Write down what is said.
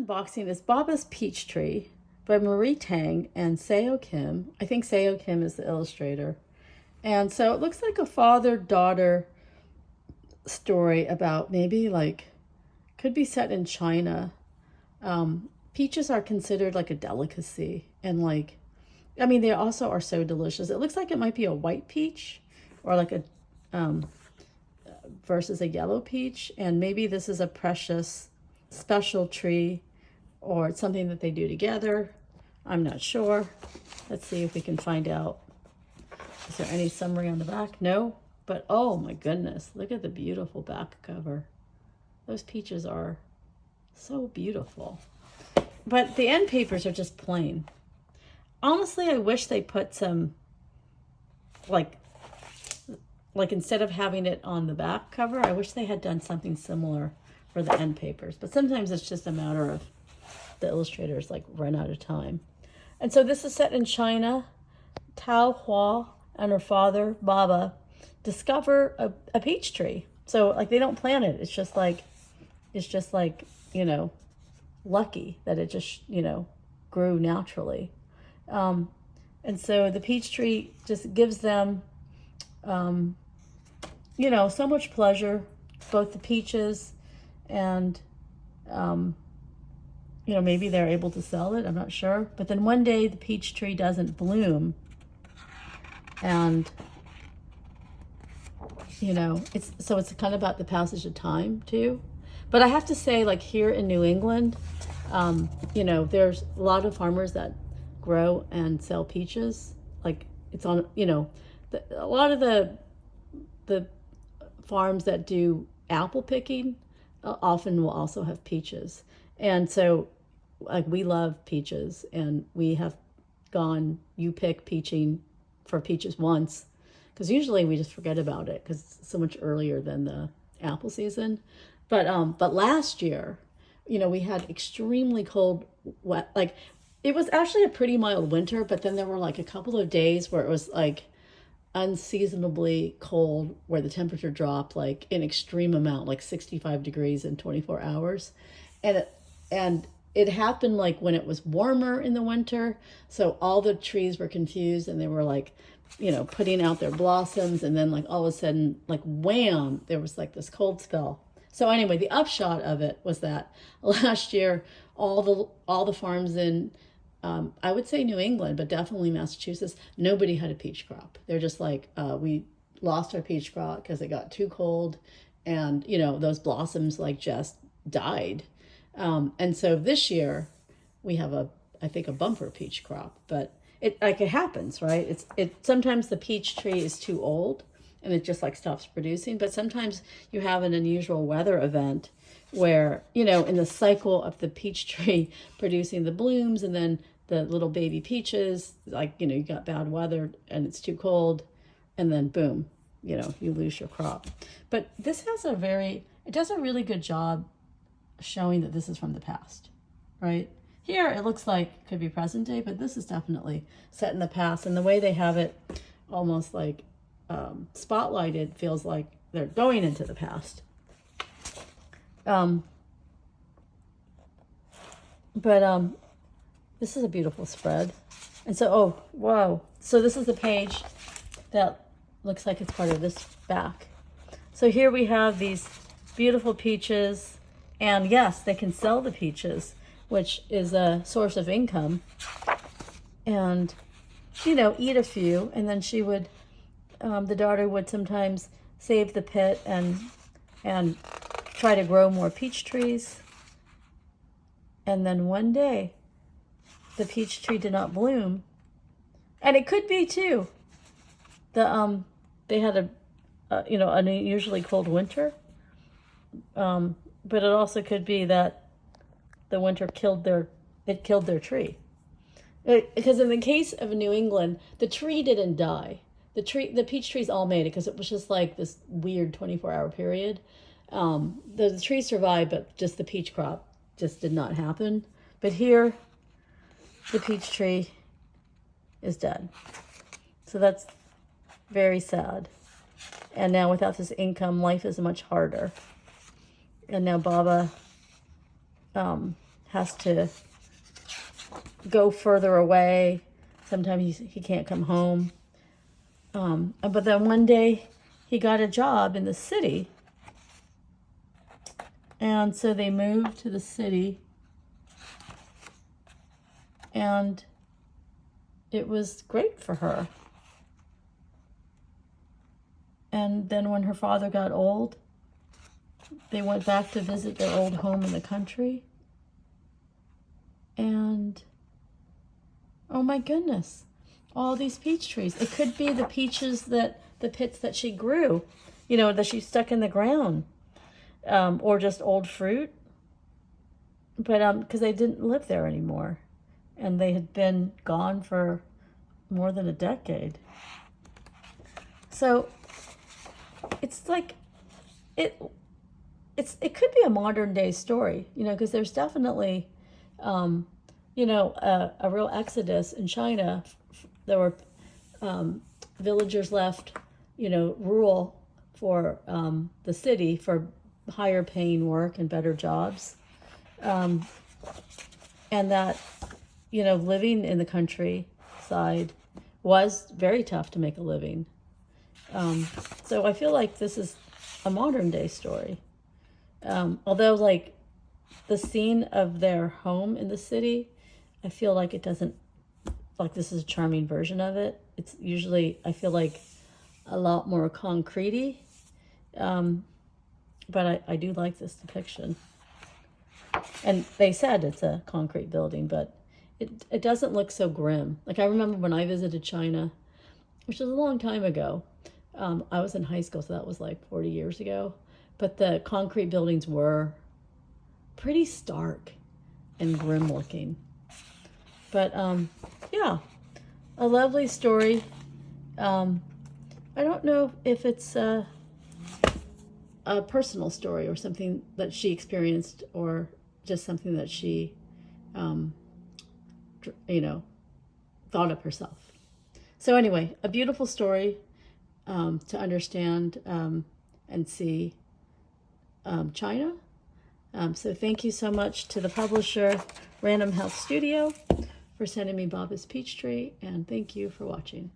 unboxing is Baba's Peach Tree by Marie Tang and Seo Kim. I think Seo Kim is the illustrator. And so it looks like a father-daughter story about maybe like, could be set in China. Peaches are considered like a delicacy. And like, I mean, they also are so delicious. It looks like it might be a white peach or like a, versus a yellow peach. And maybe this is a precious special tree or it's something that they do together. I'm not sure. Let's see if we can find out. Is there any summary on the back? No, but oh my goodness, look at the beautiful back cover. Those peaches are so beautiful. But the end papers are just plain. Honestly, I wish they put some, like instead of having it on the back cover, I wish they had done something similar for the end papers. But sometimes it's just a matter of the illustrators like run out of time. And so this is set in China. Tao Hua and her father, Baba, discover a peach tree. So like they don't plant it. It's just like, you know, lucky that it just, you know, grew naturally. And so the peach tree just gives them, you know, so much pleasure, both the peaches and, you know, maybe they're able to sell it. I'm not sure. But then one day the peach tree doesn't bloom. And, you know, it's kind of about the passage of time too. But I have to say, like here in New England, you know, there's a lot of farmers that grow and sell peaches. Like it's on, you know, a lot of the farms that do apple picking often will also have peaches. And so like we love peaches and we have gone you-pick peaching for peaches once because usually we just forget about it because it's so much earlier than the apple season. But last year, you know, we had extremely cold, wet, like it was actually a pretty mild winter, but then there were like a couple of days where it was like unseasonably cold where the temperature dropped like an extreme amount, like 65 degrees in 24 hours. And it happened like when it was warmer in the winter. So all the trees were confused and they were like, you know, putting out their blossoms. And then like all of a sudden, like wham, there was like this cold spell. So anyway, the upshot of it was that last year, all the farms in, I would say New England, but definitely Massachusetts, nobody had a peach crop. They're just like, we lost our peach crop because it got too cold. And, you know, those blossoms like just died. And so this year we have I think a bumper peach crop, but it happens, right? Sometimes the peach tree is too old and it just like stops producing. But sometimes you have an unusual weather event where, you know, in the cycle of the peach tree producing the blooms and then the little baby peaches, like, you know, you got bad weather and it's too cold and then boom, you know, you lose your crop. But this has it does a really good job showing that this is from the past, right? Here it looks like it could be present day, but this is definitely set in the past. And the way they have it almost like spotlighted feels like they're going into the past. This is a beautiful spread. And so, oh, whoa. So this is the page that looks like it's part of this back. So here we have these beautiful peaches. And yes, they can sell the peaches, which is a source of income. And, you know, eat a few. And then she would, the daughter would sometimes save the pit and try to grow more peach trees. And then one day, the peach tree did not bloom. And it could be too. They had you know, an unusually cold winter. But it also could be that the winter killed their tree. Because in the case of New England, the tree didn't die. The peach trees all made it because it was just like this weird 24-hour period. The tree survived, but just the peach crop just did not happen. But here, the peach tree is dead. So that's very sad. And now without this income, life is much harder. And now Baba has to go further away. Sometimes he can't come home. But then one day he got a job in the city. And so they moved to the city. And it was great for her. And then when her father got old, they went back to visit their old home in the country. And, oh my goodness, all these peach trees. It could be the peaches the pits that she grew, that she stuck in the ground, or just old fruit. But because they didn't live there anymore, and they had been gone for more than a decade. So it's like it could be a modern day story, because there's definitely a real exodus in China. There were villagers left, rural for the city for higher paying work and better jobs. And that, living in the countryside was very tough to make a living. So I feel like this is a modern day story. Although like the scene of their home in the city, I feel like it doesn't, like this is a charming version of it. It's usually, I feel like, a lot more concrete-y. But I do like this depiction. And they said it's a concrete building, but it doesn't look so grim. Like I remember when I visited China, which was a long time ago. I was in high school, so that was like 40 years ago. But the concrete buildings were pretty stark and grim looking. But yeah, a lovely story. I don't know if it's a personal story or something that she experienced, or just something that she, thought of herself. So anyway, a beautiful story to understand and see China. So thank you so much to the publisher, Random House Studio, for sending me Baba's Peach Tree, and thank you for watching.